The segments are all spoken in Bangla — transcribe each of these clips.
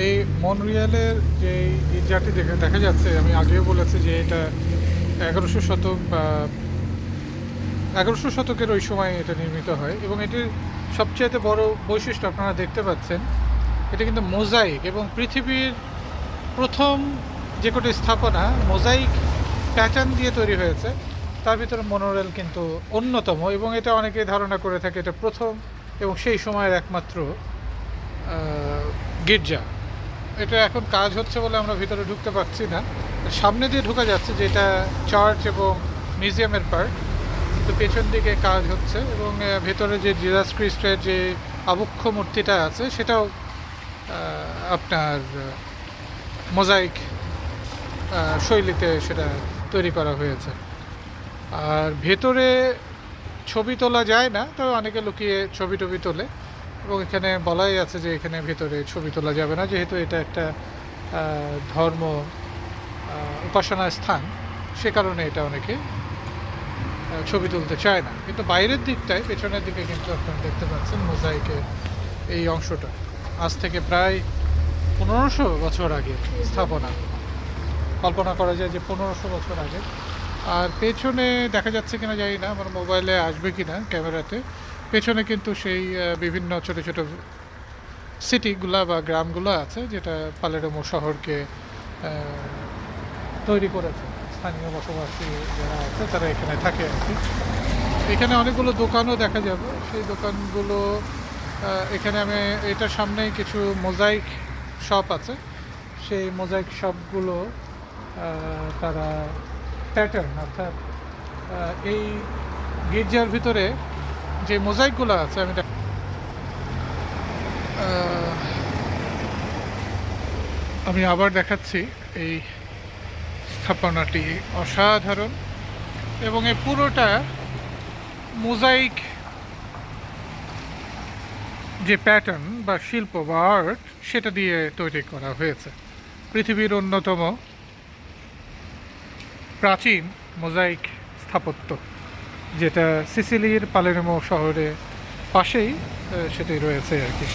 এই মনরিয়ালের যে গির্জাটি দেখা যাচ্ছে, আমি আগেও বলেছি যে এটা 1100 শতক বা 1100 শতকের ওই সময় এটা নির্মিত হয়, এবং এটির সবচেয়ে বড় বৈশিষ্ট্য আপনারা দেখতে পাচ্ছেন, এটা কিন্তু মোজাইক, এবং পৃথিবীর প্রথম যে কটি স্থাপনা মোজাইক প্যাটার্ন দিয়ে তৈরি হয়েছে তার ভিতরে মনোরেল কিন্তু অন্যতম, এবং এটা অনেকেই ধারণা করে থাকে এটা প্রথম এবং সেই সময়ের একমাত্র গির্জা। এটা এখন কাজ হচ্ছে বলে আমরা ভিতরে ঢুকতে পারছি না, সামনে দিয়ে ঢোকা যাচ্ছে, যেটা চার্চ এবং মিউজিয়ামের পার্ট, তো পেছন দিকে কাজ হচ্ছে, এবং ভেতরে যে জিজাস ক্রিস্টের যে আবক্ষ মূর্তিটা আছে সেটাও আপনার মোজাইক শৈলীতে সেটা তৈরি করা হয়েছে। আর ভেতরে ছবি তোলা যায় না, তবে অনেকে লুকিয়ে ছবি টবি তোলে, এবং এখানে বলাই আছে যে এখানে ভেতরে ছবি তোলা যাবে না, যেহেতু এটা একটা ধর্ম উপাসনার স্থান, সে কারণে এটা অনেকে ছবি তুলতে চায় না। কিন্তু বাইরের দিকটায়, পেছনের দিকে কিন্তু আপনারা দেখতে পাচ্ছেন মোজাইকের এই অংশটা আজ থেকে প্রায় 1500 বছর আগে স্থাপনা, কল্পনা করা যায় যে 1500 বছর আগে। আর পেছনে দেখা যাচ্ছে কিনা জানি না, আমার মোবাইলে আসবে কিনা ক্যামেরাতে, পেছনে কিন্তু সেই বিভিন্ন ছোট ছোট সিটিগুলা বা গ্রামগুলো আছে, যেটা পালেরমো শহরকে তৈরি করেছে। স্থানীয় বসবাসী যারা আছে তারা এখানে থাকে আর কি। এখানে অনেকগুলো দোকানও দেখা যাবে, সেই দোকানগুলো এখানে আমি এটার সামনেই কিছু মোজাইক শপ আছে, সেই মোজাইক শপগুলো তারা প্যাটার্ন, অর্থাৎ এই গির্জার ভিতরে যে মোজাইকগুলো আছে, আমি আবার দেখাচ্ছি। এই স্থাপনাটি অসাধারণ, এবং এই পুরোটা মোজাইক যে প্যাটার্ন বা শিল্প বা আর্ট, সেটা দিয়ে তৈরি করা হয়েছে। পৃথিবীর অন্যতম প্রাচীন মোজাইক স্থাপত্য, যেটা সিসিলির পালেরমো শহরে পাশেই সেটাই রয়েছে আর কি।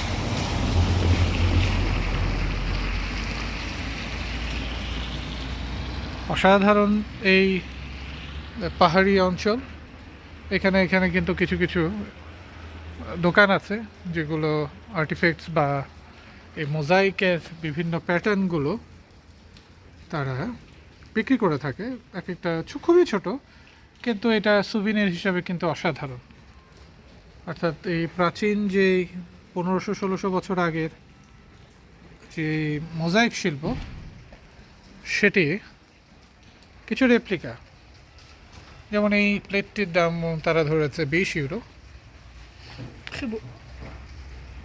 অসাধারণ এই পাহাড়ি অঞ্চল। এখানে এখানে কিন্তু কিছু কিছু দোকান আছে যেগুলো আর্টিফ্যাক্টস বা এই মোজাইকের বিভিন্ন প্যাটার্নগুলো তারা বিক্রি করে থাকে। এক একটা খুবই ছোট, কিন্তু এটা সুভিনির হিসাবে কিন্তু অসাধারণ। অর্থাৎ এই প্রাচীন যে 1500-1600 বছর আগের যে মোজাইক শিল্প, সেটি কিছু রেপ্লিকা, যেমন এই প্লেটটির দাম তারা ধরেছে 20 ইউরো।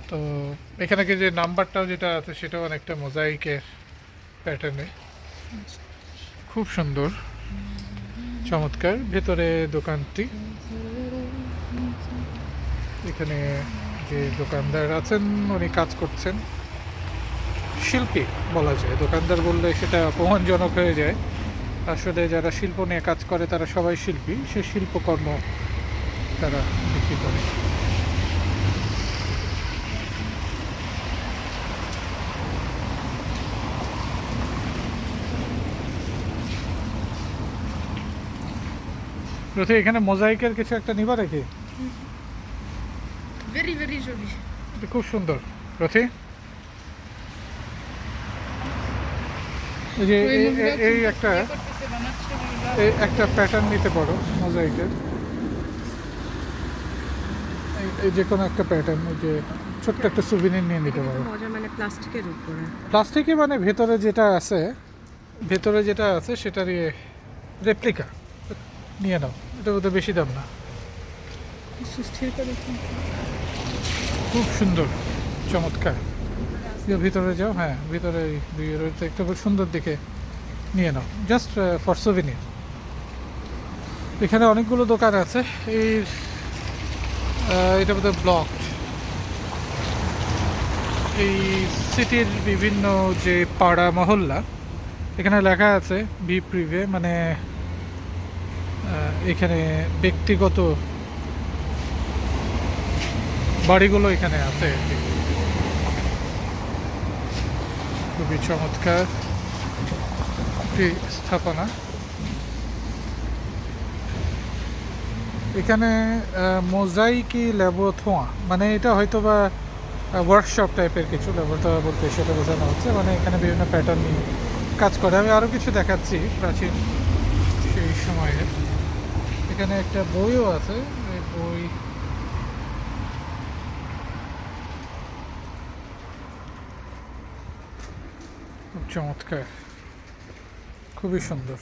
তো এখানে যে নাম্বারটাও যেটা আছে সেটাও অনেকটা মোজাইকের প্যাটার্নে, খুব সুন্দর, চমৎকার। ভেতরে দোকানটি, এখানে যে দোকানদার আছেন উনি কাজ করছেন, শিল্পী বলা যায়, দোকানদার বললে সেটা অপমানজনক হয়ে যায়। আসলে যারা শিল্প নিয়ে কাজ করে তারা সবাই শিল্পী, সে শিল্পকর্ম তারা বিক্রি করে। রথি, এখানে মোজাইকের কিছু একটা নিবা রেখে, ভেরি ভেরি জলি, এটা খুব সুন্দর। রথি, এই যে এই একটা এই একটা প্যাটার্ন নিতে পারো মোজাইকের, এই যে কোনো একটা প্যাটার্ন, ওই যে ছোট্ট একটা সুভিনির নিয়ে নিতে পারো। মজা, মানে প্লাস্টিকের উপরে, প্লাস্টিকে মানে ভেতরে যেটা আছে, ভেতরে যেটা আছে সেটারই রেপ্লিকা নিয়ে নাও, এটা বোধহয় বেশি দাম না। স্থির করে খুব সুন্দর, চমৎকার। ভিতরে যাও, হ্যাঁ ভিতরে একটু সুন্দর দিকে নিয়ে নাও, জাস্ট ফর সুভিনির। এখানে অনেকগুলো দোকান আছে। এই এটা বোধহয় ব্লক, এই সিটির বিভিন্ন যে পাড়া মহল্লা, এখানে লেখা আছে বি প্রিভে, মানে এখানে ব্যক্তিগত বাড়িগুলো এখানে আছে আর কি। খুবই চমৎকার একটি স্থাপনা। এখানে মোজাইকি ল্যাবোথোয়া, মানে এটা হয়তো বা ওয়ার্কশপ টাইপের কিছু, ল্যাবোথোয়া বলতে সেটা বোঝানো হচ্ছে, মানে এখানে বিভিন্ন প্যাটার্ন নিয়ে কাজ করে। আমি আরও কিছু দেখাচ্ছি প্রাচীন সেই সময়ের। এখানে একটা বইও আছে, এই বই খুব চমৎকার, খুবই সুন্দর।